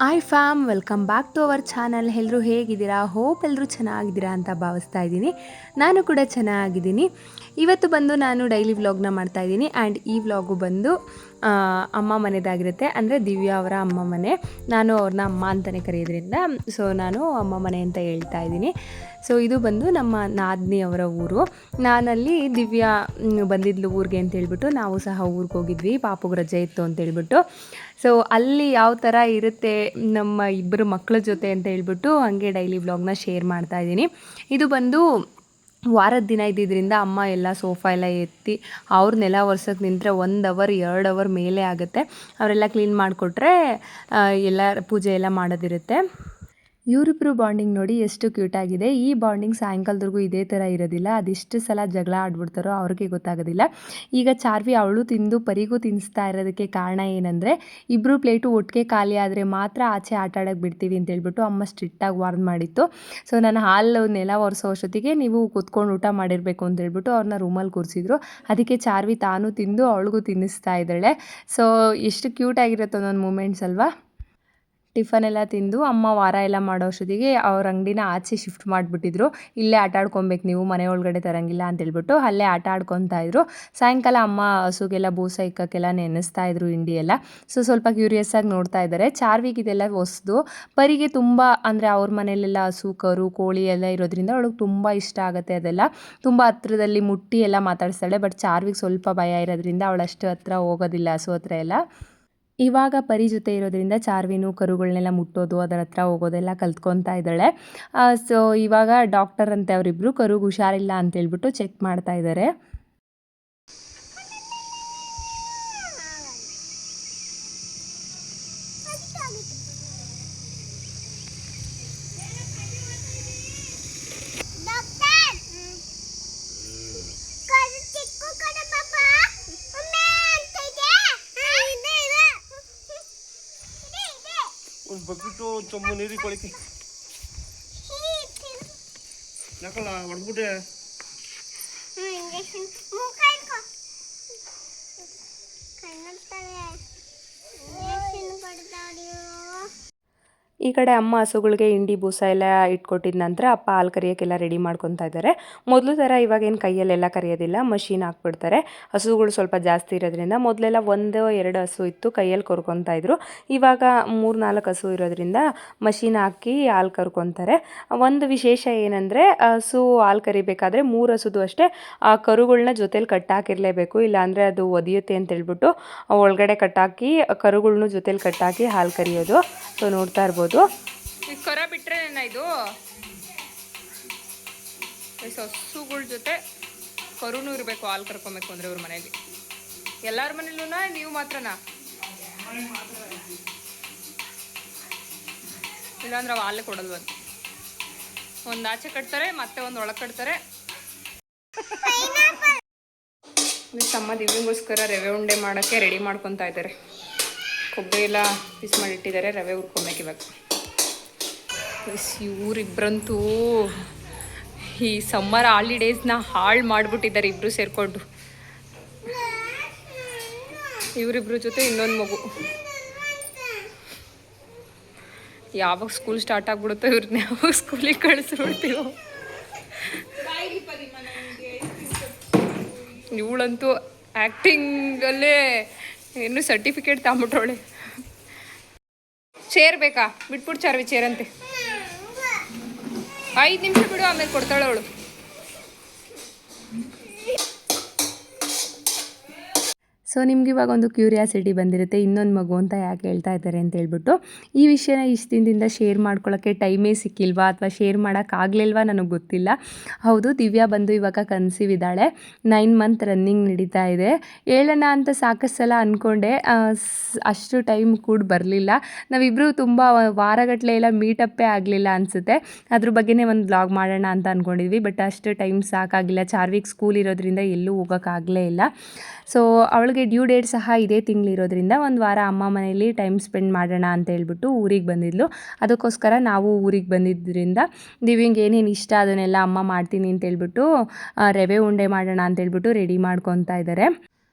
Hi fam, welcome back to our channel. ಎಲ್ಲರೂ ಹೇಗಿದ್ದೀರಾ? Hope ಎಲ್ಲರೂ ಚೆನ್ನಾಗಿದ್ದೀರಾ ಅಂತ ಭಾವಿಸ್ತಾ ಇದ್ದೀನಿ. ನಾನು ಕೂಡ ಚೆನ್ನಾಗಿದ್ದೀನಿ. ಇವತ್ತು ಬಂದು ನಾನು ಡೈಲಿ ವ್ಲಾಗ್ನ ಮಾಡ್ತಾಯಿದ್ದೀನಿ. ಆ್ಯಂಡ್ ಈ ವ್ಲಾಗು ಬಂದು ಅಮ್ಮ ಮನೆದಾಗಿರುತ್ತೆ. ಅಂದರೆ ದಿವ್ಯಾ ಅವರ ಅಮ್ಮ ಮನೆ. ನಾನು ಅವ್ರನ್ನ ಅಮ್ಮ ಅಂತಲೇ ಕರೆಯೋದ್ರಿಂದ ನಾನು ಅಮ್ಮ ಮನೆ ಅಂತ ಹೇಳ್ತಾ ಇದ್ದೀನಿ. ಸೊ ಇದು ಬಂದು ನಮ್ಮ ನಾದಿನಿ ಅವರ ಊರು. ನಾನಲ್ಲಿ ದಿವ್ಯಾ ಬಂದಿದ್ಲು ಊರಿಗೆ ಅಂತ ಹೇಳ್ಬಿಟ್ಟು ನಾವು ಸಹ ಊರಿಗೆ ಹೋಗಿದ್ವಿ. ಪಾಪುಗೆ ರಜೆ ಇತ್ತು ಅಂತೇಳ್ಬಿಟ್ಟು. ಸೊ ಅಲ್ಲಿ ಯಾವ ಥರ ಇರುತ್ತೆ ನಮ್ಮ ಇಬ್ಬರು ಮಕ್ಕಳ ಜೊತೆ ಅಂತ ಹೇಳ್ಬಿಟ್ಟು ಹಾಗೆ ಡೈಲಿ ವ್ಲಾಗ್ನ ಶೇರ್ ಮಾಡ್ತಾಯಿದ್ದೀನಿ. ಇದು ಬಂದು ವಾರದ ದಿನ ಇದ್ದಿದ್ದರಿಂದ ಅಮ್ಮ ಎಲ್ಲ ಸೋಫಾ ಎಲ್ಲ ಎತ್ತಿ ಅವ್ರನ್ನೆಲ್ಲ ಒರ್ಸೋಕ್ಕೆ ನಿಂತರೆ 1 ಅವರ್ 2 ಅವರ್ ಮೇಲೆ ಆಗುತ್ತೆ. ಅವರೆಲ್ಲ ಕ್ಲೀನ್ ಮಾಡಿಕೊಟ್ರೆ ಎಲ್ಲ ಪೂಜೆ ಎಲ್ಲ ಮಾಡೋದಿರುತ್ತೆ. ಇವರಿಬ್ಬರು ಬಾಂಡಿಂಗ್ ನೋಡಿ ಎಷ್ಟು ಕ್ಯೂಟಾಗಿದೆ. ಈ ಬಾಂಡಿಂಗ್ ಸಾಯಂಕಾಲದವರೆಗೂ ಇದೇ ಥರ ಇರೋದಿಲ್ಲ. ಅದೆಷ್ಟು ಸಲ ಜಗಳ ಆಡ್ಬಿಡ್ತಾರೋ ಅವ್ರಿಗೆ ಗೊತ್ತಾಗೋದಿಲ್ಲ. ಈಗ ಚಾರ್ವಿ ಅವಳು ತಿಂದು ಪರಿಗೂ ತಿನ್ನಿಸ್ತಾ ಇರೋದಕ್ಕೆ ಕಾರಣ ಏನಂದರೆ, ಇಬ್ಬರು ಪ್ಲೇಟು ಒಟ್ಟಿಗೆ ಖಾಲಿ ಆದರೆ ಮಾತ್ರ ಆಚೆ ಆಟ ಆಡೋಕ್ಕೆ ಬಿಡ್ತೀವಿ ಅಂತೇಳ್ಬಿಟ್ಟು ಅಮ್ಮ ಸ್ಟ್ರಿಕ್ಟಾಗಿ ವಾರ್ನ್ ಮಾಡಿತ್ತು. ಸೊ ನಾನು ಹಾಲು ನೆಲ ಒರೆಸೋ ಅಷ್ಟೊತ್ತಿಗೆ ನೀವು ಕೂತ್ಕೊಂಡು ಊಟ ಮಾಡಿರಬೇಕು ಅಂತೇಳ್ಬಿಟ್ಟು ಅವ್ರನ್ನ ರೂಮಲ್ಲಿ ಕೂರಿಸಿದ್ರು. ಅದಕ್ಕೆ ಚಾರ್ವಿ ತಾನು ತಿಂದು ಅವಳಿಗೂ ತಿನ್ನಿಸ್ತಾ ಇದ್ದಾಳೆ. ಸೊ ಎಷ್ಟು ಕ್ಯೂಟಾಗಿರುತ್ತೆ ಒಂದೊಂದು ಮೂಮೆಂಟ್ಸ್ ಅಲ್ವಾ. ಟಿಫನ್ ಎಲ್ಲ ತಿಂದು ಅಮ್ಮ ವಾರ ಎಲ್ಲ ಮಾಡೋ ಅಷ್ಟೊತ್ತಿಗೆ ಅವ್ರ ಅಂಗಡಿನ ಆಚೆ ಶಿಫ್ಟ್ ಮಾಡಿಬಿಟ್ಟಿದ್ರು. ಇಲ್ಲೇ ಆಟ ಆಡ್ಕೊಬೇಕು, ನೀವು ಮನೆ ಒಳಗಡೆ ತರಂಗಿಲ್ಲ ಅಂತೇಳ್ಬಿಟ್ಟು ಅಲ್ಲೇ ಆಟ ಆಡ್ಕೊತಾ ಇದ್ರು. ಸಾಯಂಕಾಲ ಅಮ್ಮ ಹಸುಗೆಲ್ಲ ಬೂಸ ಇಕ್ಕೋಕ್ಕೆಲ್ಲ ನೆನೆಸ್ತಾ ಇದ್ರು ಹಿಂಡಿ ಎಲ್ಲ. ಸೊ ಸ್ವಲ್ಪ ಕ್ಯೂರಿಯಸ್ ಆಗಿ ನೋಡ್ತಾ ಇದ್ದಾರೆ. ಚಾರ್ವಿಗೆ ಇದೆಲ್ಲ ಹೊಸ್ದು. ಪರಿಗೆ ತುಂಬ ಅಂದರೆ ಅವ್ರ ಮನೆಯಲ್ಲೆಲ್ಲ ಹಸು ಕರು ಕೋಳಿ ಎಲ್ಲ ಇರೋದ್ರಿಂದ ಅವಳಿಗೆ ತುಂಬ ಇಷ್ಟ ಆಗುತ್ತೆ. ಅದೆಲ್ಲ ತುಂಬ ಹತ್ರದಲ್ಲಿ ಮುಟ್ಟಿ ಎಲ್ಲ ಮಾತಾಡಿಸ್ತಾಳೆ. ಬಟ್ ಚಾರ್ವಿಗೆ ಸ್ವಲ್ಪ ಭಯ ಇರೋದ್ರಿಂದ ಅವಳು ಅಷ್ಟು ಹತ್ರ ಹೋಗೋದಿಲ್ಲ ಹಸು ಹತ್ರ ಎಲ್ಲ. ಇವಾಗ ಪರಿ ಜೊತೆ ಇರೋದ್ರಿಂದ ಚಾರ್ವಿನೂ ಕರುಗಳನ್ನೆಲ್ಲ ಮುಟ್ಟೋದು ಅದರ ಹತ್ರ ಹೋಗೋದೆಲ್ಲ ಕಲ್ತ್ಕೊತಾ ಇದ್ದಾಳೆ. ಸೊ ಇವಾಗ ಡಾಕ್ಟರ್ ಅಂತೆ ಅವರಿಬ್ಬರು ಕರುಗೆ ಹುಷಾರಿಲ್ಲ ಅಂತೇಳ್ಬಿಟ್ಟು ಚೆಕ್ ಮಾಡ್ತಾ ಇದ್ದಾರೆ. ಒಂದು ಬಕೆಟು ಚೊಂಬು ನೀರಿಗೆ ಕೊಳಿಕೆ ಯಾಕಲ್ಲ ಹೊಡ್ಬಿಟ್ಟೆ. ಈ ಕಡೆ ಅಮ್ಮ ಹಸುಗಳಿಗೆ ಹಿಂಡಿ ಬೂಸ ಎಲ್ಲ ಇಟ್ಕೊಟ್ಟಿದ ನಂತರ ಅಪ್ಪ ಹಾಲು ಕರಿಯೋಕ್ಕೆಲ್ಲ ರೆಡಿ ಮಾಡ್ಕೊತಾ ಇದ್ದಾರೆ. ಮೊದಲು ಥರ ಇವಾಗೇನು ಕೈಯಲ್ಲೆಲ್ಲ ಕರಿಯೋದಿಲ್ಲ, ಮಷೀನ್ ಹಾಕ್ಬಿಡ್ತಾರೆ. ಹಸುಗಳು ಸ್ವಲ್ಪ ಜಾಸ್ತಿ ಇರೋದ್ರಿಂದ ಮೊದಲೆಲ್ಲ 1-2 ಹಸು ಇತ್ತು, ಕೈಯಲ್ಲಿ ಕರ್ಕೊತಾ ಇದ್ರು. ಇವಾಗ 3-4 ಹಸು ಇರೋದ್ರಿಂದ ಮಷೀನ್ ಹಾಕಿ ಹಾಲು ಕರ್ಕೊತಾರೆ. ಒಂದು ವಿಶೇಷ ಏನಂದರೆ, ಹಸು ಹಾಲು ಕರಿಬೇಕಾದ್ರೆ 3 ಹಸುದು ಅಷ್ಟೇ ಆ ಕರುಗಳನ್ನ ಜೊತೇಲಿ ಕಟ್ಟಾಕಿರಲೇಬೇಕು, ಇಲ್ಲಾಂದರೆ ಅದು ಒದಿಯುತ್ತೆ ಅಂತೇಳ್ಬಿಟ್ಟು ಒಳಗಡೆ ಕಟ್ಟಾಕಿ ಕರುಗಳ್ನು ಜೊತೇಲಿ ಕಟ್ಟಾಕಿ ಹಾಲು ಕರಿಯೋದು. ಸೊ ನೋಡ್ತಾ ಇರ್ಬೋದು. ಕರ ಬಿಟ್ರೆ ಇದು ಹಸುಗಳ ಜೊತೆ ಕರುನೂ ಇರಬೇಕು ಹಾಲು ಕರ್ಕೊಬೇಕು ಅಂದರೆ ಅವ್ರ ಮನೇಲಿ. ಎಲ್ಲರ ಮನೇಲೂ ನೀವು ಮಾತ್ರನಾ? ಇಲ್ಲಾಂದ್ರೆ ಅವು ಹಾಲೇ ಕೊಡಲ್ವ? ಒಂದು ಆಚೆ ಕಟ್ತಾರೆ ಮತ್ತೆ ಒಂದು ಒಳಗೆ ಕಟ್ತಾರೆ. ತಮ್ಮ ದಿವ್ಯಂಗೋಸ್ಕರ ರವೆ ಉಂಡೆ ಮಾಡೋಕ್ಕೆ ರೆಡಿ ಮಾಡ್ಕೊತಾ ಇದ್ದಾರೆ. ಕೊಬ್ಬರಿ ಎಲ್ಲ ಪೀಸ್ ಮಾಡಿಟ್ಟಿದ್ದಾರೆ, ರವೆ ಹುರ್ಕೊಬೇಕು ಇವಾಗ. ಇವರಿಬ್ಬರಂತೂ ಈ ಸಮ್ಮರ್ ಹಾಲಿಡೇಸ್ನ ಹಾಳು ಮಾಡಿಬಿಟ್ಟಿದ್ದಾರೆ ಇಬ್ಬರು ಸೇರಿಕೊಂಡು. ಇವರಿಬ್ಬರ ಜೊತೆ ಇನ್ನೊಂದು ಮಗು. ಯಾವಾಗ ಸ್ಕೂಲ್ ಸ್ಟಾರ್ಟ್ ಆಗ್ಬಿಡುತ್ತೋ ಇವ್ರನ್ನ ಯಾವಾಗ ಸ್ಕೂಲಿಗೆ ಕಳಿಸ್ಬಿಡ್ತೀವೋ. ಇವಳಂತೂ ಆ್ಯಕ್ಟಿಂಗಲ್ಲೇ ಇನ್ನೂ ಸರ್ಟಿಫಿಕೇಟ್ ತಗೊಂಬಿಟ್ಟವಳೆ. ಚೇರ್ ಬೇಕಾ? ಬಿಟ್ಬಿಟ್ಟು ಚಾರ್ವಿ ಚೇರ್ ಅಂತೆ. 5 ನಿಮಿಷ ಬಿಡು, ಆಮೇಲೆ ಕೊಡ್ತಾಳೆ ಅವಳು. ಸೊ ನಿಮ್ಗೆ ಇವಾಗ ಒಂದು ಕ್ಯೂರಿಯಾಸಿಟಿ ಬಂದಿರುತ್ತೆ, ಇನ್ನೊಂದು ಮಗು ಅಂತ ಯಾಕೆ ಹೇಳ್ತಾ ಇದ್ದಾರೆ ಅಂತ ಹೇಳ್ಬಿಟ್ಟು. ಈ ವಿಷಯನ ಇಷ್ಟು ದಿನದಿಂದ ಶೇರ್ ಮಾಡ್ಕೊಳ್ಳೋಕ್ಕೆ ಟೈಮೇ ಸಿಕ್ಕಿಲ್ವಾ ಅಥವಾ ಶೇರ್ ಮಾಡೋಕ್ಕಾಗಲಿಲ್ವಾ ನನಗೆ ಗೊತ್ತಿಲ್ಲ. ಹೌದು, ದಿವ್ಯಾ ಬಂದು ಇವಾಗ ಕನ್ಸೀವ್ ಇದ್ದಾಳೆ. 9 ಮಂತ್ ರನ್ನಿಂಗ್ ನಡೀತಾ ಇದೆ. ಹೇಳೋಣ ಅಂತ ಸಾಕಷ್ಟು ಸಲ ಅಂದ್ಕೊಂಡೆ, ಅಷ್ಟು ಟೈಮ್ ಕೂಡ ಬರಲಿಲ್ಲ. ನಾವಿಬ್ಬರು ತುಂಬ ವಾರಗಟ್ಟಲೆ ಎಲ್ಲ ಮೀಟಪ್ಪೇ ಆಗಲಿಲ್ಲ ಅನಿಸುತ್ತೆ. ಅದ್ರ ಬಗ್ಗೆನೇ ಒಂದು ವ್ಲಾಗ್ ಮಾಡೋಣ ಅಂತ ಅಂದ್ಕೊಂಡಿದ್ವಿ. ಬಟ್ ಅಷ್ಟು ಟೈಮ್ ಸಾಕಾಗಿಲ್ಲ. ಚಾರ್ವಿಕ್ ಸ್ಕೂಲ್ ಇರೋದ್ರಿಂದ ಎಲ್ಲೂ ಹೋಗೋಕ್ಕಾಗಲೇ ಇಲ್ಲ. ಸೊ ಅವಳಿಗೆ ಡ್ಯೂ ಡೇಟ್ ಸಹ ಇದೇ ತಿಂಗಳಿರೋದ್ರಿಂದ ಒಂದು ವಾರ ಅಮ್ಮ ಮನೆಯಲ್ಲಿ ಟೈಮ್ ಸ್ಪೆಂಡ್ ಮಾಡೋಣ ಅಂತ ಹೇಳ್ಬಿಟ್ಟು ಊರಿಗೆ ಬಂದಿದ್ಲು. ಅದಕ್ಕೋಸ್ಕರ ನಾವು ಊರಿಗೆ ಬಂದಿದ್ದರಿಂದ ದಿವ್ಯಂಗೆ ಏನೇನು ಇಷ್ಟ ಅದನ್ನೆಲ್ಲ ಅಮ್ಮ ಮಾಡ್ತೀನಿ ಅಂತೇಳ್ಬಿಟ್ಟು ರವೆ ಉಂಡೆ ಮಾಡೋಣ ಅಂತೇಳ್ಬಿಟ್ಟು ರೆಡಿ ಮಾಡ್ಕೊತಾ ಇದ್ದಾರೆ.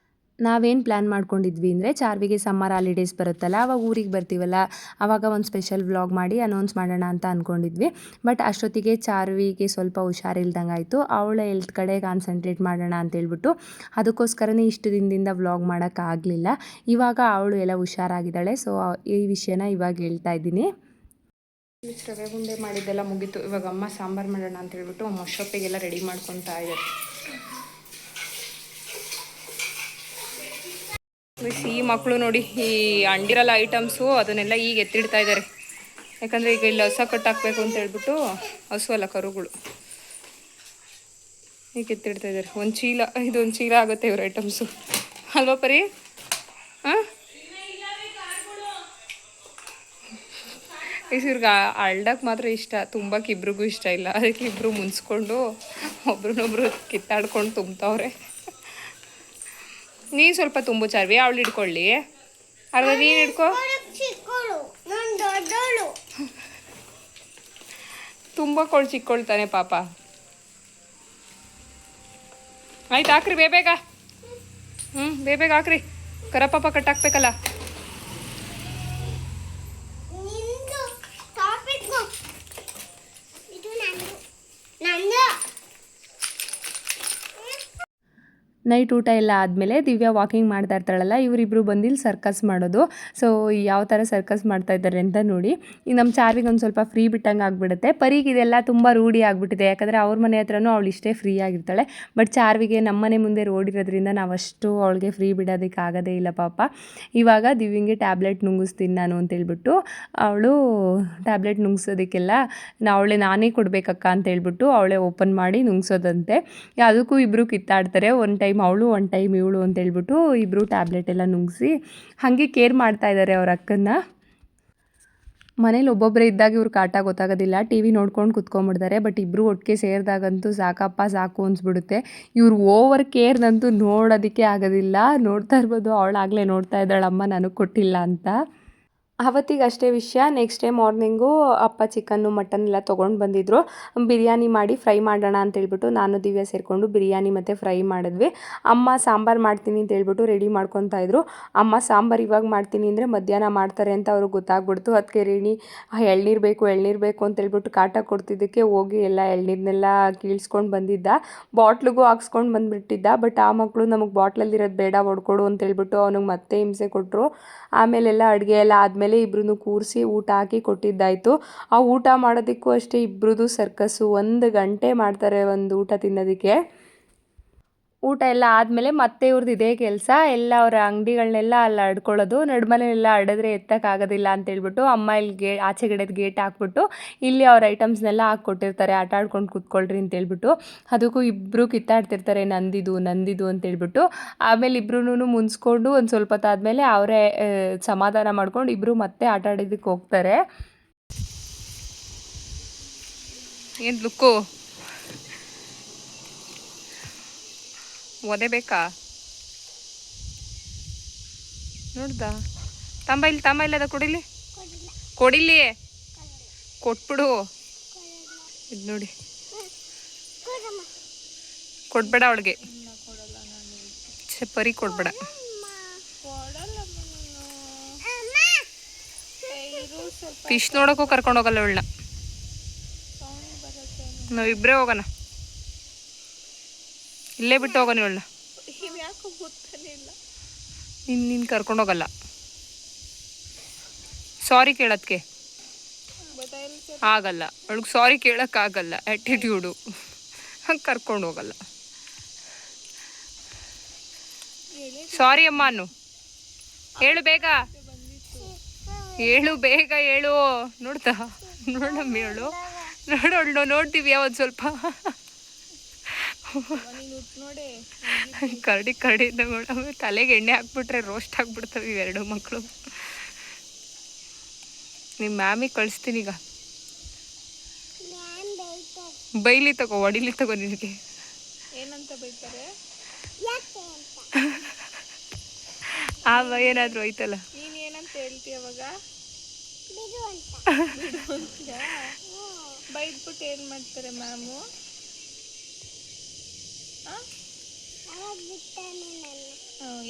ನಾವೇನು ಪ್ಲ್ಯಾನ್ ಮಾಡ್ಕೊಂಡಿದ್ವಿ ಅಂದರೆ ಚಾರ್ವಿಗೆ ಸಮ್ಮರ್ ಹಾಲಿಡೇಸ್ ಬರುತ್ತಲ್ಲ ಆವಾಗ ಊರಿಗೆ ಬರ್ತೀವಲ್ಲ ಆವಾಗ ಒಂದು ಸ್ಪೆಷಲ್ ವ್ಲಾಗ್ ಮಾಡಿ ಅನೌನ್ಸ್ ಮಾಡೋಣ ಅಂತ ಅಂದ್ಕೊಂಡಿದ್ವಿ. ಬಟ್ ಅಷ್ಟೊತ್ತಿಗೆ ಚಾರ್ವಿಗೆ ಸ್ವಲ್ಪ ಹುಷಾರಿಲ್ದಂಗೆ ಆಯಿತು. ಅವಳ ಹೆಲ್ತ್ ಕಡೆ ಕಾನ್ಸಂಟ್ರೇಟ್ ಮಾಡೋಣ ಅಂತೇಳ್ಬಿಟ್ಟು ಅದಕ್ಕೋಸ್ಕರನೇ ಇಷ್ಟು ದಿನದಿಂದ ವ್ಲಾಗ್ ಮಾಡೋಕ್ಕಾಗಲಿಲ್ಲ. ಇವಾಗ ಅವಳು ಎಲ್ಲ ಹುಷಾರಾಗಿದ್ದಾಳೆ. ಸೊ ಈ ವಿಷಯನ ಇವಾಗ ಹೇಳ್ತಾ ಇದ್ದೀನಿ. ರವೆ ಉಂಡೆ ಮಾಡಿದ್ದೆಲ್ಲ ಮುಗೀತು. ಇವಾಗ ಅಮ್ಮ ಸಾಂಬಾರು ಮಾಡೋಣ ಅಂತ ಹೇಳ್ಬಿಟ್ಟು ಮೊಸೊಪ್ಪಿಗೆಲ್ಲ ರೆಡಿ ಮಾಡ್ಕೊತಾ ಇದ್ದಾರೆ. ಈ ಮಕ್ಕಳು ನೋಡಿ ಈ ಅಂಡಿರಲ್ಲ ಐಟಮ್ಸು ಅದನ್ನೆಲ್ಲ ಈಗ ಎತ್ತಿಡ್ತಾ ಇದ್ದಾರೆ. ಯಾಕಂದರೆ ಈಗ ಇಲ್ಲಿ ಹಸ ಕಟ್ಟಾಕಬೇಕು ಅಂತ ಹೇಳ್ಬಿಟ್ಟು, ಹಸು ಅಲ್ಲ ಕರುಗಳು, ಈಗ ಎತ್ತಿಡ್ತಾ ಇದ್ದಾರೆ. ಇದೊಂದು ಚೀಲ ಆಗುತ್ತೆ ಇವ್ರ ಐಟಮ್ಸು ಅಲ್ವಾ ಪರಿ? ಹಾಂ, ಇವ್ರಿಗೆ ಅಳ್ಡಕ್ಕೆ ಮಾತ್ರ ಇಷ್ಟ, ತುಂಬಕ್ಕೆ ಇಬ್ರಿಗೂ ಇಷ್ಟ ಇಲ್ಲ. ಅದಕ್ಕೆ ಇಬ್ಬರು ಮುನ್ಸ್ಕೊಂಡು ಒಬ್ರನ್ನೊಬ್ರು ಕಿತ್ತಾಡ್ಕೊಂಡು ತುಂಬ್ತವ್ರೆ. ನೀನು ಸ್ವಲ್ಪ ತುಂಬು ಚಾರ್ವಿ, ಅವಳು ಹಿಡ್ಕೊಳ್ಳಿ. ಅರ್ಧ ನೀನು ಹಿಡ್ಕೊ. ತುಂಬಕೊಳ್ಳಿ ಚಿಕ್ಕೊಳ್ತಾನೆ ಪಾಪ. ಆಯ್ತು ಹಾಕ್ರಿ ಬೇಗ. ಬೇಗ ಹಾಕ್ರಿ, ಕರ ಪಾಪ ಕಟ್ಟಾಕ್ಬೇಕಲ್ಲ. ನೈಟ್ ಊಟ ಎಲ್ಲ ಆದಮೇಲೆ ದಿವ್ಯಾ ವಾಕಿಂಗ್ ಮಾಡ್ತಾ ಇರ್ತಾಳಲ್ಲ, ಇವರಿಬ್ಬರು ಬಂದಿಲ್ಲಿ ಸರ್ಕಸ್ ಮಾಡೋದು. ಸೊ ಯಾವ ಥರ ಸರ್ಕಸ್ ಮಾಡ್ತಾ ಇದ್ದಾರೆ ಅಂತ ನೋಡಿ. ಈಗ ನಮ್ಮ ಚಾರ್ವಿಗೆ ಒಂದು ಸ್ವಲ್ಪ ಫ್ರೀ ಬಿಟ್ಟಂಗೆ ಆಗಿಬಿಡುತ್ತೆ. ಪರಿಗೆ ಇದೆಲ್ಲ ತುಂಬ ರೂಢಿ ಆಗಿಬಿಟ್ಟಿದೆ. ಯಾಕಂದರೆ ಅವ್ರ ಮನೆ ಹತ್ರನೂ ಅವಳು ಇಷ್ಟೇ ಫ್ರೀ ಆಗಿರ್ತಾಳೆ. ಬಟ್ ಚಾರ್ವಿಗೆ ನಮ್ಮ ಮನೆ ಮುಂದೆ ರೋಡ್ ಇರೋದ್ರಿಂದ ನಾವಷ್ಟು ಅವಳಿಗೆ ಫ್ರೀ ಬಿಡೋದಕ್ಕೆ ಆಗೋದೇ ಇಲ್ಲ ಪಾಪ. ಇವಾಗ ದಿವ್ಯಂಗೆ ಟ್ಯಾಬ್ಲೆಟ್ ನುಂಗಿಸ್ತೀನಿ ನಾನು ಅಂತೇಳ್ಬಿಟ್ಟು ಅವಳು ಟ್ಯಾಬ್ಲೆಟ್ ನುಂಗ್ಸೋದಕ್ಕೆಲ್ಲ ನಾನೇ ಕೊಡಬೇಕಕ್ಕ ಅಂತೇಳ್ಬಿಟ್ಟು ಅವಳೇ ಓಪನ್ ಮಾಡಿ ನುಂಗ್ಸೋದಂತೆ. ಅದಕ್ಕೂ ಇಬ್ಬರು ಕಿತ್ತಾಡ್ತಾರೆ. ಒಂದು ಟೈಮ್ ಅವಳು ಒಂದು ಟೈಮ್ ಇವಳು ಅಂತೇಳ್ಬಿಟ್ಟು ಇಬ್ಬರು ಟ್ಯಾಬ್ಲೆಟ್ ಎಲ್ಲ ನುಂಗಿಸಿ ಹಾಗೆ ಕೇರ್ ಮಾಡ್ತಾ ಇದ್ದಾರೆ ಅವ್ರ ಅಕ್ಕನ್ನ. ಮನೇಲಿ ಒಬ್ಬೊಬ್ಬರೇ ಇದ್ದಾಗ ಇವ್ರು ಕಾಟ ಗೊತ್ತಾಗೋದಿಲ್ಲ, ಟಿ ವಿ ನೋಡ್ಕೊಂಡು ಕುತ್ಕೊಂಡ್ಬಿಡ್ತಾರೆ. ಬಟ್ ಇಬ್ಬರು ಒಟ್ಟಿಗೆ ಸೇರಿದಾಗಂತೂ ಸಾಕಪ್ಪ ಸಾಕು ಅನ್ಸ್ಬಿಡುತ್ತೆ. ಇವ್ರು ಓವರ್ ಕೇರ್ನಂತೂ ನೋಡೋದಕ್ಕೆ ಆಗೋದಿಲ್ಲ. ನೋಡ್ತಾ ಇರ್ಬೋದು, ಅವಳಾಗಲೇ ನೋಡ್ತಾ ಇದ್ದಾಳಮ್ಮ ನನಗೆ ಕೊಟ್ಟಿಲ್ಲ ಅಂತ. ಅವತ್ತಿಗೆ ಅಷ್ಟೇ ವಿಷಯ. ನೆಕ್ಸ್ಟ್ ಡೇ ಮಾರ್ನಿಂಗು ಅಪ್ಪ ಚಿಕನ್ನು ಮಟನ್ ಎಲ್ಲ ತೊಗೊಂಡು ಬಂದಿದ್ದರು. ಬಿರಿಯಾನಿ ಮಾಡಿ ಫ್ರೈ ಮಾಡೋಣ ಅಂತೇಳ್ಬಿಟ್ಟು ನಾನು ದಿವ್ಯ ಸೇರಿಕೊಂಡು ಬಿರಿಯಾನಿ ಮತ್ತು ಫ್ರೈ ಮಾಡಿದ್ವಿ. ಅಮ್ಮ ಸಾಂಬಾರು ಮಾಡ್ತೀನಿ ಅಂತೇಳ್ಬಿಟ್ಟು ರೆಡಿ ಮಾಡ್ಕೊತಾ ಇದ್ರು. ಅಮ್ಮ ಸಾಂಬಾರು ಇವಾಗ ಮಾಡ್ತೀನಿ ಅಂದರೆ ಮಧ್ಯಾಹ್ನ ಮಾಡ್ತಾರೆ ಅಂತ ಅವ್ರಿಗೆ ಗೊತ್ತಾಗ್ಬಿಡ್ತು. ಅದಕ್ಕೆ ಎಳ್ನೀರು ಬೇಕು ಅಂತೇಳ್ಬಿಟ್ಟು ಕಾಟ ಕೊಡ್ತಿದ್ದಕ್ಕೆ ಹೋಗಿ ಎಲ್ಲ ಎಳ್ನೀರನ್ನೆಲ್ಲ ಕೀಳ್ಸ್ಕೊಂಡು ಬಂದಿದ್ದ. ಬಾಟ್ಲಿಗೂ ಹಾಕ್ಸ್ಕೊಂಡು ಬಂದುಬಿಟ್ಟಿದ್ದ. ಬಟ್ ಆ ಮಕ್ಕಳು ನಮಗೆ ಬಾಟ್ಲಲ್ಲಿರೋದು ಬೇಡ ಹೊಡ್ಕೊಡು ಅಂತೇಳ್ಬಿಟ್ಟು ಅವನಿಗೆ ಮತ್ತೆ ಹಿಂಸೆ ಕೊಟ್ಟರು. ಆಮೇಲೆಲ್ಲ ಅಡುಗೆ ಎಲ್ಲ ಆದಮೇಲೆ ಇಬ್ಬರನ್ನು ಕೂರಿಸಿ ಊಟ ಹಾಕಿ ಕೊಟ್ಟಿದ್ದಾಯಿತು. ಆ ಊಟ ಮಾಡೋದಕ್ಕೂ ಅಷ್ಟೇ ಇಬ್ಬರದು ಸರ್ಕಸ್ಸು. 1 ಗಂಟೆ ಮಾಡ್ತಾರೆ ಒಂದು ಊಟ ತಿನ್ನೋದಕ್ಕೆ. ಊಟ ಎಲ್ಲ ಆದಮೇಲೆ ಮತ್ತೆ ಇವ್ರದ್ದು ಇದೇ ಕೆಲಸ. ಎಲ್ಲ ಅವರ ಅಂಗಡಿಗಳನ್ನೆಲ್ಲ ಅಲ್ಲಿ ಅಡ್ಕೊಳ್ಳೋದು. ನಡುಮನೆಲ್ಲ ಅಡಿದ್ರೆ ಎತ್ತಕ್ಕಾಗೋದಿಲ್ಲ ಅಂತೇಳ್ಬಿಟ್ಟು ಅಮ್ಮ ಇಲ್ಲಿ ಆಚೆಗಡೆದು ಗೇಟ್ ಹಾಕ್ಬಿಟ್ಟು ಇಲ್ಲಿ ಅವ್ರ ಐಟಮ್ಸ್ನೆಲ್ಲ ಹಾಕ್ಕೊಟ್ಟಿರ್ತಾರೆ. ಆಟ ಆಡ್ಕೊಂಡು ಕೂತ್ಕೊಳ್ರಿ ಅಂತೇಳ್ಬಿಟ್ಟು. ಅದಕ್ಕೂ ಇಬ್ಬರು ಕಿತ್ತಾಡ್ತಿರ್ತಾರೆ, ನಂದಿದು ಅಂತೇಳ್ಬಿಟ್ಟು. ಆಮೇಲೆ ಇಬ್ಬರೂ ಮುನ್ಸ್ಕೊಂಡು ಒಂದು ಸ್ವಲ್ಪ ಹೊತ್ತಾದಮೇಲೆ ಅವರೇ ಸಮಾಧಾನ ಮಾಡ್ಕೊಂಡು ಇಬ್ಬರು ಮತ್ತೆ ಆಟ ಆಡೋದಕ್ಕೆ ಹೋಗ್ತಾರೆ. ಏನು ಲುಕ್ಕು ಒದೆ ಬೇಕಾ ನೋಡ್ದ? ತಂಬ ಇಲ್ಲದ ಕೊಡಿಲಿ ಕೊಟ್ಬಿಡು. ಇದು ನೋಡಿ, ಕೊಡ್ಬೇಡ ಅವಳಿಗೆ, ಪರಿ ಕೊಡ್ಬೇಡ. ಫಿಶ್ ನೋಡೋಕ್ಕೂ ಕರ್ಕೊಂಡೋಗಲ್ಲ ಅವಳನ್ನ. ನಾವಿಬ್ಬರೇ ಹೋಗೋಣ, ಇಲ್ಲೇ ಬಿಟ್ಟು ಹೋಗೋಣ ಇವಳನ್ನ. ನೀನು ಕರ್ಕೊಂಡೋಗಲ್ಲ. ಸಾರಿ ಕೇಳೋದಕ್ಕೆ ಆಗಲ್ಲ ಅವಳಿಗೆ, ಸಾರಿ ಕೇಳೋಕ್ಕಾಗಲ್ಲ. ಆ್ಯಟಿಟ್ಯೂಡು, ಹಂಗೆ ಕರ್ಕೊಂಡು ಹೋಗಲ್ಲ. ಸಾರಿ ಅಮ್ಮ ಅನ್ನು ಹೇಳು ಬೇಗ, ಹೇಳು. ನೋಡಮ್ಮ ಹೇಳು, ನೋಡೋಳು ನೋಡ್ತೀವಿ ಯಾವತ್ತು ಸ್ವಲ್ಪ ಕರಡಿ ತಲೆಗೆ ಎಣ್ಣೆ ಹಾಕ್ಬಿಟ್ರೆ ರೋಸ್ಟ್ ಹಾಕ್ಬಿಡ್ತವೆ ಇವೆರಡು ಮಕ್ಕಳು. ನಿಮ್ಮ ಮ್ಯಾಮಿಗೆ ಕಳಿಸ್ತೀನಿ ಈಗ. ಬೈಲಿ ತಗೋ, ಹೊಡಿಲಿ ತಗೋ. ನಿನಗೆ ಏನಂತ ಬೈತಾರೆ? ಏನಾದ್ರು ಐತಲ್ಲ, ನೀನು ಏನಂತ ಹೇಳ್ತೀಯ ಅವಾಗ? ಬೈದ್ಬಿಟ್ಟು ಏನು ಮಾಡ್ತಾರೆ ಮ್ಯಾಮು?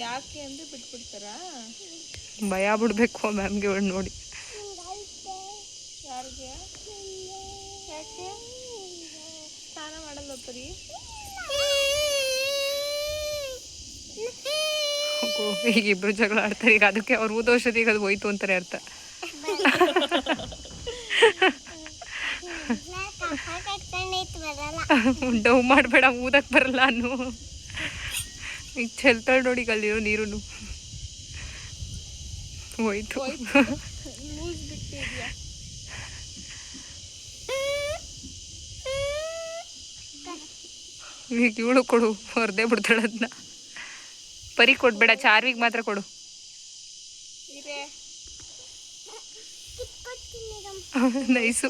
ಯಾಕೆ ಅಂದ್ರೆ ಬಿಟ್ಬಿಡ್ತಾರಾ? ಭಯ ಬಿಡ್ಬೇಕು ಮ್ಯಾಮ್ಗೆ ಇವಳು ನೋಡಿ. ಯಾರಿಗೆ? ಯಾಕೆ ಸ್ನಾನ ಮಾಡಲ್ಲ ಪರಿ? ಈಗ ಇಬ್ರು ಜಗಳ ಆಡ್ತಾರೆ. ಈಗ ಅದಕ್ಕೆ ಅವ್ರು ಊದೋಷದಿ ಈಗ ಅದು ಹೋಯ್ತು ಅಂತಾರೆ ಅರ್ಥ. ಡವ್ ಮಾಡಬೇಡ, ಊದಕ್ ಬರಲ್ಲ ಅನ್ನು. ಈಗ ಚೆಲ್ತಾಳೆ ನೋಡಿ ಅಲ್ಲಿರೋ ನೀರು ಹೋಯ್ತು. ಈಗ ಇವಳು ಕೊಡು, ಹೊರದೇ ಬಿಡ್ತಾಳೆ ಅದನ್ನ. ಪರಿ ಕೊಡ್ಬೇಡ, ಚಾರ್ವಿಗೆ ಮಾತ್ರ ಕೊಡು. ನೈಸು.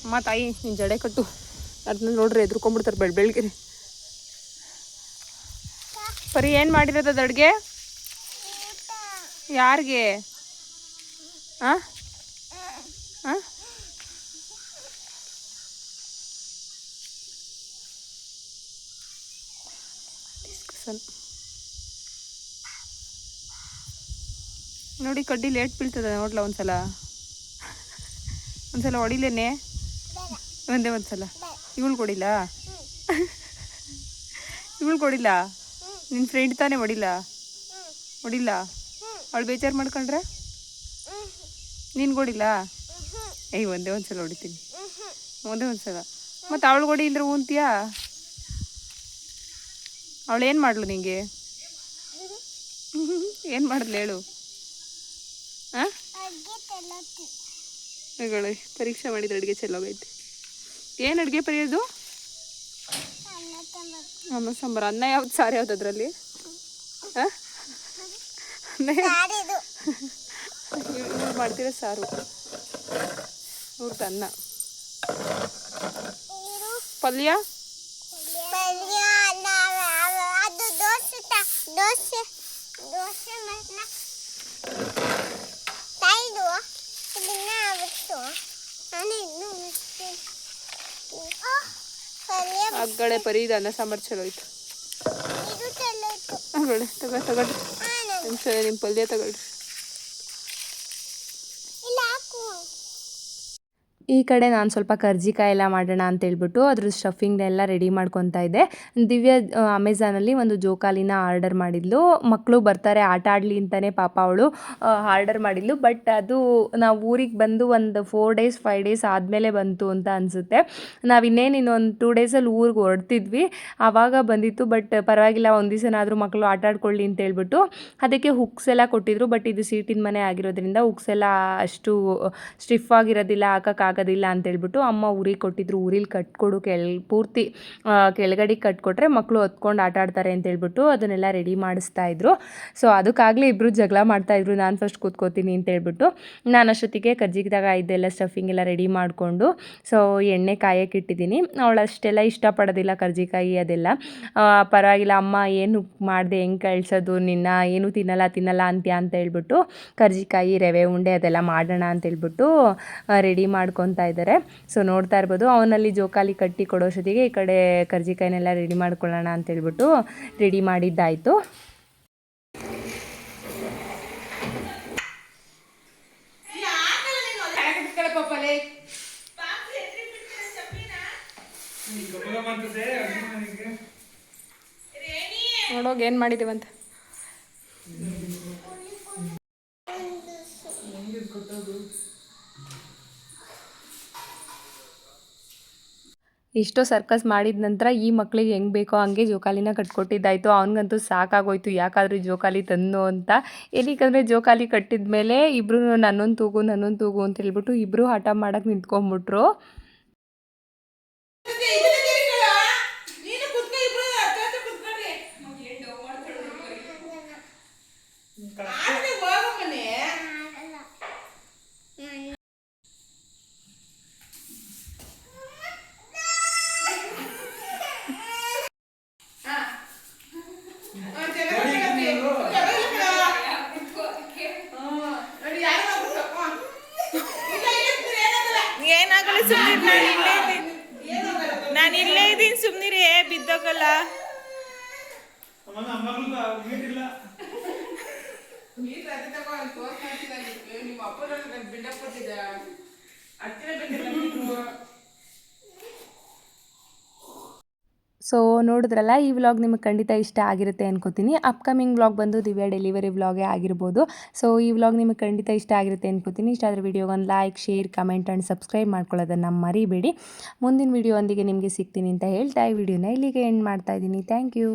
ಅಮ್ಮ ತಾಯಿ ನಿನ್ ಜಡೆ ಕಟ್ಟು, ಅದನ್ನ ನೋಡ್ರಿ ಎದ್ರುಕೊಂಡ್ಬಿಡ್ತಾರೆ ಬೆಳಗ್ಗೆ. ಪರಿ ಏನು ಮಾಡಿರೋದು ಅದು ಅಡುಗೆ? ಯಾರಿಗೆ? ಹಾಂ ಹಾಂ ನೋಡಿ ಕಡ್ಡಿ ಲೇಟ್ ಬೀಳ್ತದೆ ನೋಡ್ಲ. ಒಂದ್ಸಲ ಹೊಡಿಲೇನೆ, ಒಂದ್ಸಲ. ಇವಳು ಕೊಡಿಲ್ಲ, ನಿನ್ನ ಫ್ರೆಂಡ್ ತಾನೇ ಹೊಡಿಲ್ಲ? ಅವಳು ಬೇಜಾರು ಮಾಡ್ಕೊಂಡ್ರೆ ನೀನು ಕೊಡಿಲ್ಲ? ಒಂದ್ಸಲ ಹೊಡಿತೀನಿ, ಒಂದ್ಸಲ. ಮತ್ತು ಅವಳು ಕೊಡಿ ಇಲ್ಲದ್ರೆ ಊಂತೀಯಾ? ಅವಳು ಏನು ಮಾಡ್ಲು ನಿಂಗೆ? ಏನು ಮಾಡಿದ್ಲು ಹೇಳು? ಹಾಂ ಪರೀಕ್ಷೆ ಮಾಡಿದ್ರೆ ಅಡುಗೆ ಚೆಲ್ಲೋಗೈತೆ. ಏನು ಅಡುಗೆ ಬರೆಯೋದು? ಅನ್ನ ಸಾಂಬಾರು. ಅನ್ನ ಯಾವ್ದು ಸಾರು ಯಾವ್ದು ಅದರಲ್ಲಿ? ಹಾಂ ಇವ್ರು ಮಾಡ್ತಿರೋ ಸಾರು, ಇವ್ರದ್ದು ಅನ್ನ. ಪಲ್ಯ ಅಗ್ಗಳೆ ಪರಿ ಇದು ಅನ್ನ ಸಾಂಬಾರು ಚಲೋ ಇತ್ತು. ತಗೊಳ್ಳಿ ನಿಮ್ಮ ಪಲ್ಯ ತಗೊಳ್ರಿ. ಈ ಕಡೆ ನಾನು ಸ್ವಲ್ಪ ಕರ್ಜಿಕಾಯಿ ಎಲ್ಲ ಮಾಡೋಣ ಅಂತೇಳ್ಬಿಟ್ಟು ಅದ್ರ ಸ್ಟಫಿಂಗ್ನೆಲ್ಲ ರೆಡಿ ಮಾಡ್ಕೊತಾ ಇದ್ದೆ. ದಿವ್ಯಾ ಅಮೆಝಾನಲ್ಲಿ ಒಂದು ಜೋಕಾಲಿನ ಆರ್ಡರ್ ಮಾಡಿದ್ಲು. ಮಕ್ಕಳು ಬರ್ತಾರೆ ಆಟ ಆಡಲಿ ಅಂತಲೇ ಪಾಪ ಅವಳು ಆರ್ಡರ್ ಮಾಡಿದ್ಲು. ಬಟ್ ಅದು ನಾವು ಊರಿಗೆ ಬಂದು ಒಂದು 4 days 5 days ಆದಮೇಲೆ ಬಂತು ಅಂತ ಅನಿಸುತ್ತೆ. ನಾವು ಇನ್ನೊಂದು 2 daysಲ್ಲಿ ಊರಿಗೆ ಹೊರಡ್ತಿದ್ವಿ, ಆವಾಗ ಬಂದಿತ್ತು. ಬಟ್ ಪರವಾಗಿಲ್ಲ, ಒಂದು ದಿವಸನಾದರೂ ಮಕ್ಕಳು ಆಟ ಆಡ್ಕೊಳ್ಳಿ ಅಂತ ಹೇಳ್ಬಿಟ್ಟು ಅದಕ್ಕೆ ಹುಕ್ಸ್ ಎಲ್ಲ ಕೊಟ್ಟಿದ್ರು. ಬಟ್ ಇದು ಸೀಟಿನ ಮನೆ ಆಗಿರೋದ್ರಿಂದ ಹುಕ್ಸ್ ಎಲ್ಲ ಅಷ್ಟು ಸ್ಟಿಫ್ ಆಗಿರೋದಿಲ್ಲ, ಹಾಕೋಕ್ಕಾಗೋದಿಲ್ಲ ಅಂತೇಳ್ಬಿಟ್ಟು ಅಮ್ಮ ಊರಿಗೆ ಕೊಟ್ಟಿದ್ರು. ಊರಿಗೆ ಕಟ್ಕೊಡು, ಪೂರ್ತಿ ಕೆಳಗಡೆ ಕಟ್ಕೊಟ್ರೆ ಮಕ್ಕಳು ಹೊತ್ಕೊಂಡು ಆಟ ಆಡ್ತಾರೆ ಅಂತೇಳ್ಬಿಟ್ಟು ಅದನ್ನೆಲ್ಲ ರೆಡಿ ಮಾಡಿಸ್ತಾ ಇದ್ರು. ಸೊ ಅದಕ್ಕಾಗಲೇ ಇಬ್ಬರು ಜಗಳ ಮಾಡ್ತಾಯಿದ್ರು, ನಾನು ಫಸ್ಟ್ ಕೂತ್ಕೋತೀನಿ ಅಂತೇಳ್ಬಿಟ್ಟು. ನಾನು ಅಷ್ಟೊತ್ತಿಗೆ ಕರ್ಜಿದಾಗ ಇದೆಲ್ಲ ಸ್ಟಫಿಂಗ್ ಎಲ್ಲ ರೆಡಿ ಮಾಡಿಕೊಂಡು ಸೊ ಎಣ್ಣೆ ಕಾಯಕ್ಕೆ ಇಟ್ಟಿದ್ದೀನಿ. ಅವಳು ಅಷ್ಟೆಲ್ಲ ಇಷ್ಟಪಡೋದಿಲ್ಲ ಕರ್ಜಿಕಾಯಿ ಅದೆಲ್ಲ. ಪರವಾಗಿಲ್ಲ ಅಮ್ಮ ಏನು ಮಾಡಿದೆ, ಹೆಂಗೆ ಕಳ್ಸೋದು ನಿನ್ನ, ಏನು ತಿನ್ನಲ್ಲ ಅಂತ್ಯ ಅಂತ ಹೇಳ್ಬಿಟ್ಟು ಕರ್ಜಿಕಾಯಿ ರವೆ ಉಂಡೆ ಅದೆಲ್ಲ ಮಾಡೋಣ ಅಂತೇಳ್ಬಿಟ್ಟು ರೆಡಿ ಮಾಡ್ಕೊತಾ ಇದ್ದಾರೆ. ಸೊ ನೋಡ್ತಾ ಇರ್ಬೋದು, ಅವನಲ್ಲಿ ಜೋಕಾಲಿ ಕಟ್ಟಿ ಕೊಡೋಷ್ಟೊತ್ತಿಗೆ ಈ ಕಡೆ ಕರ್ಜಿಕಾಯಿನೆಲ್ಲ ರೆಡಿ ಮಾಡ್ಕೊಳ್ಳೋಣ ಅಂತೇಳ್ಬಿಟ್ಟು ರೆಡಿ ಮಾಡಿದ್ದಾಯಿತು. ನೋಡೋಗ ಏನು ಮಾಡಿದ್ದೀವಂತ. ಇಷ್ಟೋ ಸರ್ಕಸ್ ಮಾಡಿದ ನಂತರ ಈ ಮಕ್ಕಳಿಗೆ ಹೆಂಗೆ ಬೇಕೋ ಹಂಗೆ ಜೋಕಾಲಿನ ಕಟ್ಕೊಟ್ಟಿದ್ದಾಯಿತು. ಅವನಿಗಂತೂ ಸಾಕಾಗೋಯ್ತು, ಯಾಕಾದರೂ ಜೋಕಾಲಿ ತಂದು ಅಂತ. ಏನಕ್ಕಂದರೆ ಜೋಕಾಲಿ ಕಟ್ಟಿದ ಮೇಲೆ ಇಬ್ಬರು ನನ್ನೊಂದು ತೂಗು ಅಂತ ಹೇಳ್ಬಿಟ್ಟು ಇಬ್ಬರು ಹಠ ಮಾಡೋಕ್ಕೆ ನಿಂತ್ಕೊಂಡ್ಬಿಟ್ರು. ನಾನು ಇಲ್ಲೇ ಇದ್ದೀನಿ ಸುಮ್ನಿರಿ ಬಿದ್ದೋಗಲ್ಲ ಸೊ ನೋಡಿದ್ರಲ್ಲ, ಈ ವ್ಲಾಗ್ ನಿಮಗೆ ಖಂಡಿತ ಇಷ್ಟ ಆಗಿರುತ್ತೆ ಅನ್ಕೋತೀನಿ. ಅಪ್ಕಮಿಂಗ್ ವ್ಲಾಗ್ ಬಂದು ದಿವ್ಯಾ ಡೆಲಿವರಿ ವ್ಲಾಗೇ ಆಗಿರ್ಬೋದು. ಸೊ ಈ ವ್ಲಾಗ್ ನಿಮಗೆ ಖಂಡಿತ ಇಷ್ಟ ಆಗಿರುತ್ತೆ ಅನ್ಕೋತೀನಿ. ಇಷ್ಟ ಆದರೆ ವಿಡಿಯೋಗೆ ಒಂದು like, share, comment and subscribe ಮಾಡ್ಕೊಳ್ಳೋದನ್ನು ಮರಿಬೇಡಿ. ಮುಂದಿನ ವಿಡಿಯೋ ಒಂದಿಗೆ ನಿಮಗೆ ಸಿಗ್ತೀನಿ ಅಂತ ಹೇಳ್ತಾ ಈ ವಿಡಿಯೋನ ಇಲ್ಲಿಗೆ ಎಂಡ್ ಮಾಡ್ತಾ ಇದ್ದೀನಿ. Thank you.